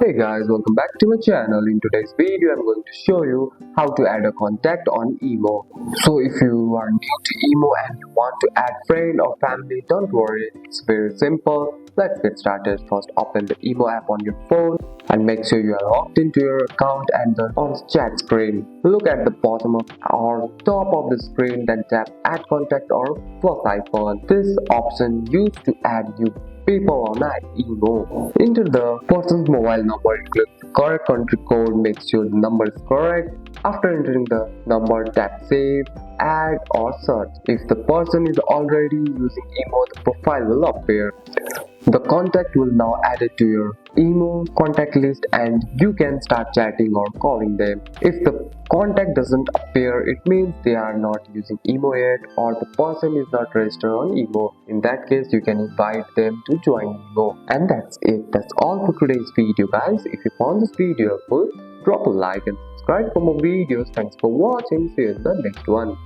Hey guys, welcome back to my channel. In today's video, I'm going to show you how to add a contact on Emo. So if you are new to Emo and you want to add friend or family, don't worry, it's very simple. Let's get started. First, open the Emo app on your phone and make sure you are logged into your account and then on the chat screen. Look at the bottom of or top of the screen, then tap add contact or plus icon. This option used to add you people on Emo. Enter the person's mobile number, include the correct country code, make sure the number is correct. After entering the number, tap save, add or search. If the person is already using Emo, the profile will appear. The contact will now added to your Emo contact list and you can start chatting or calling them. If the contact doesn't appear, it means they are not using Emo yet or the person is not registered on Emo. In that case, you can invite them to join Emo. And that's it. That's all for today's video, guys. If you found this video helpful, drop a like and subscribe for more videos. Thanks for watching. See you in the next one.